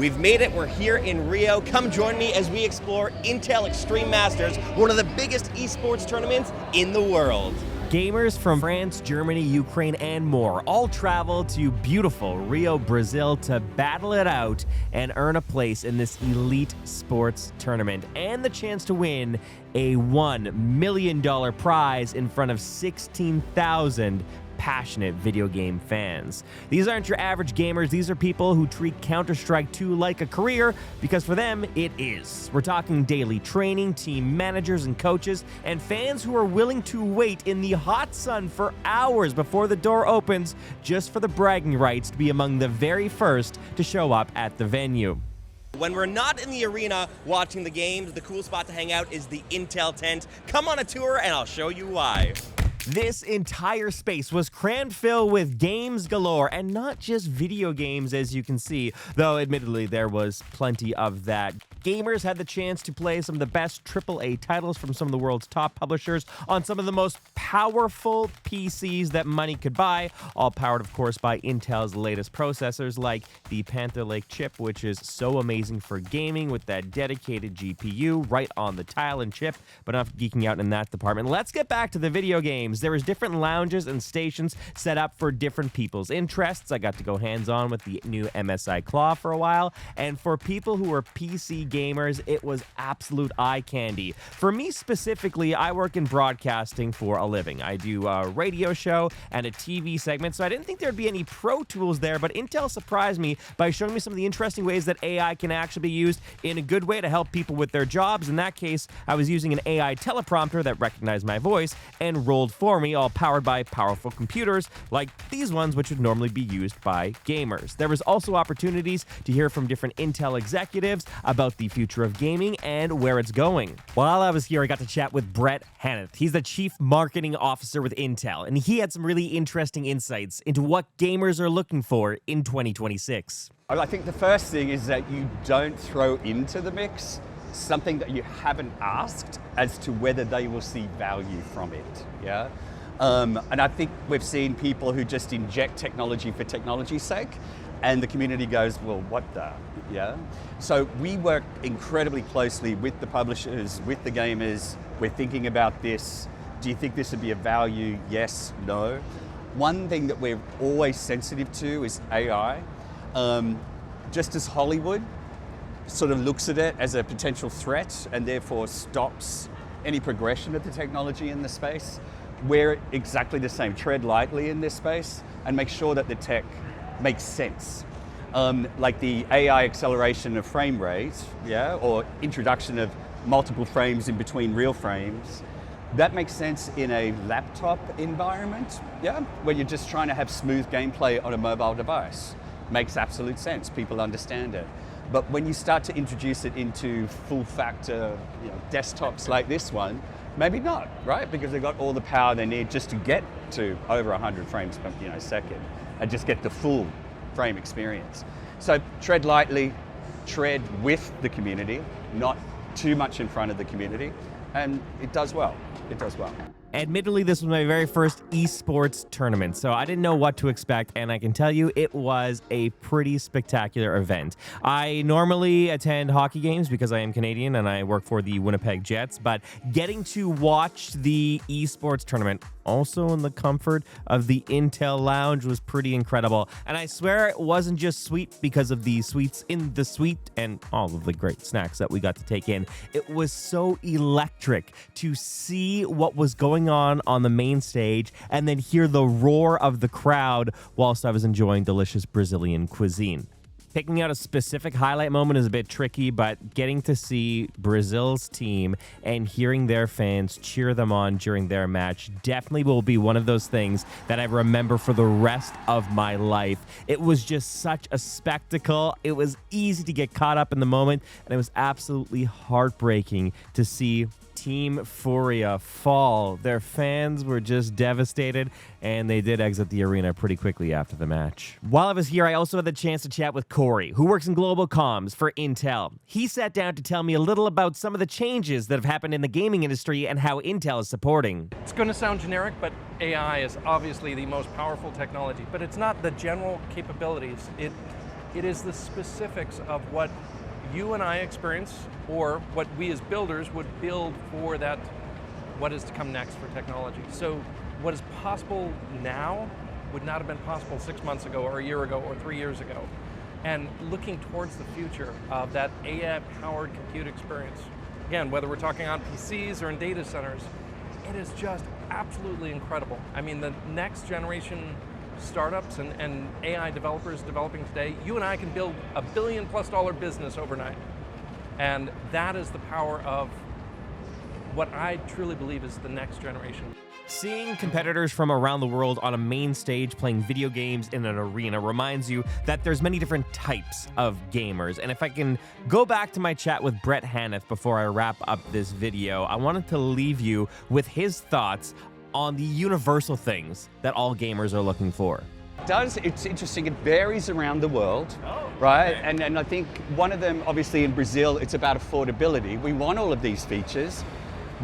We've made it, we're here in Rio. Come join me as we explore Intel Extreme Masters, one of the biggest esports tournaments in the world. Gamers from France, Germany, Ukraine, and more all travel to beautiful Rio, Brazil to battle it out and earn a place in this elite sports tournament and the chance to win a $1 million prize in front of 16,000 passionate video game fans. These aren't your average gamers. These are people who treat Counter-Strike 2 like a career, because for them, it is. We're talking daily training, team managers and coaches, and fans who are willing to wait in the hot sun for hours before the door opens just for the bragging rights to be among the very first to show up at the venue. When we're not in the arena watching the games, the cool spot to hang out is the Intel tent. Come on a tour and I'll show you why. This entire space was crammed filled with games galore, and not just video games, as you can see, though admittedly there was plenty of that. Gamers had the chance to play some of the best AAA titles from some of the world's top publishers on some of the most powerful PCs that money could buy, all powered, of course, by Intel's latest processors like the Panther Lake chip, which is so amazing for gaming with that dedicated GPU right on the tile and chip, but enough geeking out in that department. Let's get back to the video games. There was different lounges and stations set up for different people's interests. I got to go hands-on with the new MSI Claw for a while, and for people who are PC gamers, it was absolute eye candy. For me specifically, I work in broadcasting for a living. I do a radio show and a TV segment, so I didn't think there'd be any pro tools there, but Intel surprised me by showing me some of the interesting ways that AI can actually be used in a good way to help people with their jobs. In that case, I was using an AI teleprompter that recognized my voice and rolled for me, all powered by powerful computers like these ones, which would normally be used by gamers. There was also opportunities to hear from different Intel executives about the future of gaming and where it's going. While I was here, I got to chat with Brett Hanneth. He's the Chief Marketing Officer with Intel, and he had some really interesting insights into what gamers are looking for in 2026. I think the first thing is that you don't throw into the mix something that you haven't asked as to whether they will see value from it, yeah? And I think we've seen people who just inject technology for technology's sake, and the community goes, well, what the, yeah? So we work incredibly closely with the publishers, with the gamers. We're thinking about this. Do you think this would be of value? Yes, no. One thing that we're always sensitive to is AI. Just as Hollywood sort of looks at it as a potential threat and therefore stops any progression of the technology in the space, we're exactly the same. Tread lightly in this space and make sure that the tech makes sense. Like the AI acceleration of frame rate, yeah, or introduction of multiple frames in between real frames, that makes sense in a laptop environment, yeah, where you're just trying to have smooth gameplay on a mobile device. Makes absolute sense, people understand it. But when you start to introduce it into full factor, you know, desktops like this one, maybe not, right? Because they've got all the power they need just to get to over 100 frames per second and just get the full frame experience. So tread lightly, tread with the community, not too much in front of the community, and it does well. It does well. Admittedly, this was my very first esports tournament, so I didn't know what to expect, and I can tell you it was a pretty spectacular event. I normally attend hockey games because I am Canadian and I work for the Winnipeg Jets, but getting to watch the esports tournament also in the comfort of the Intel Lounge was pretty incredible. And I swear it wasn't just sweet because of the sweets in the suite and all of the great snacks that we got to take in. It was so electric to see what was going on the main stage and then hear the roar of the crowd whilst I was enjoying delicious Brazilian cuisine. Picking out a specific highlight moment is a bit tricky, but getting to see Brazil's team and hearing their fans cheer them on during their match definitely will be one of those things that I remember for the rest of my life. It was just such a spectacle. It was easy to get caught up in the moment, and it was absolutely heartbreaking to see Team Furia fall. Their fans were just devastated, and they did exit the arena pretty quickly after the match. While I was here, I also had the chance to chat with Corey, who works in global comms for Intel. He sat down to tell me a little about some of the changes that have happened in the gaming industry and how Intel is supporting. It's going to sound generic, but AI is obviously the most powerful technology, but it's not the general capabilities. It is the specifics of what you and I experience, or what we as builders would build for that, what is to come next for technology. So what is possible now would not have been possible 6 months ago, or a year ago, or 3 years ago. And looking towards the future of that AI-powered compute experience, again, whether we're talking on PCs or in data centers, it is just absolutely incredible. I mean, the next generation startups and AI developers developing today, you and I can build $1 billion+ business overnight. And that is the power of what I truly believe is the next generation. Seeing competitors from around the world on a main stage playing video games in an arena reminds you that there's many different types of gamers. And if I can go back to my chat with Brett Hanneth before I wrap up this video, I wanted to leave you with his thoughts on the universal things that all gamers are looking for. It's interesting, it varies around the world, right? Okay. And I think one of them, obviously in Brazil, it's about affordability. We want all of these features,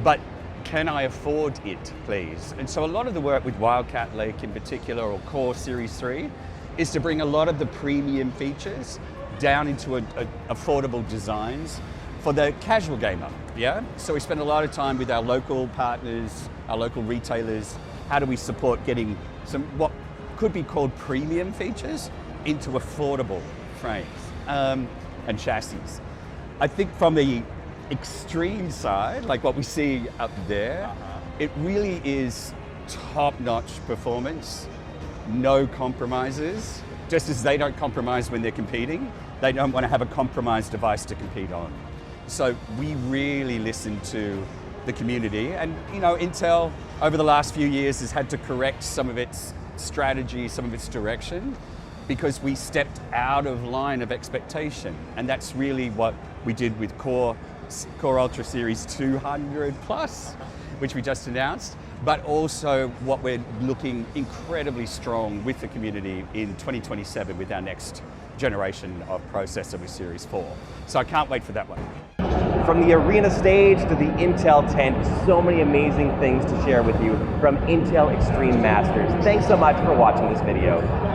but can I afford it, please? And so a lot of the work with Wildcat Lake in particular, or Core Series 3, is to bring a lot of the premium features down into affordable designs for the casual gamer, yeah? So we spend a lot of time with our local partners, our local retailers. How do we support getting some, what could be called premium features, into affordable frames and chassis? I think from the extreme side, like what we see up there, it really is top-notch performance, no compromises. Just as they don't compromise when they're competing, they don't want to have a compromised device to compete on. So we really listen to the community, and you know, Intel over the last few years has had to correct some of its strategy, some of its direction, because we stepped out of line of expectation. And that's really what we did with Core Ultra Series 200 Plus, which we just announced, but also what we're looking incredibly strong with the community in 2027 with our next generation of processor with Series 4. So I can't wait for that one. From the arena stage to the Intel tent, so many amazing things to share with you from Intel Extreme Masters. Thanks so much for watching this video.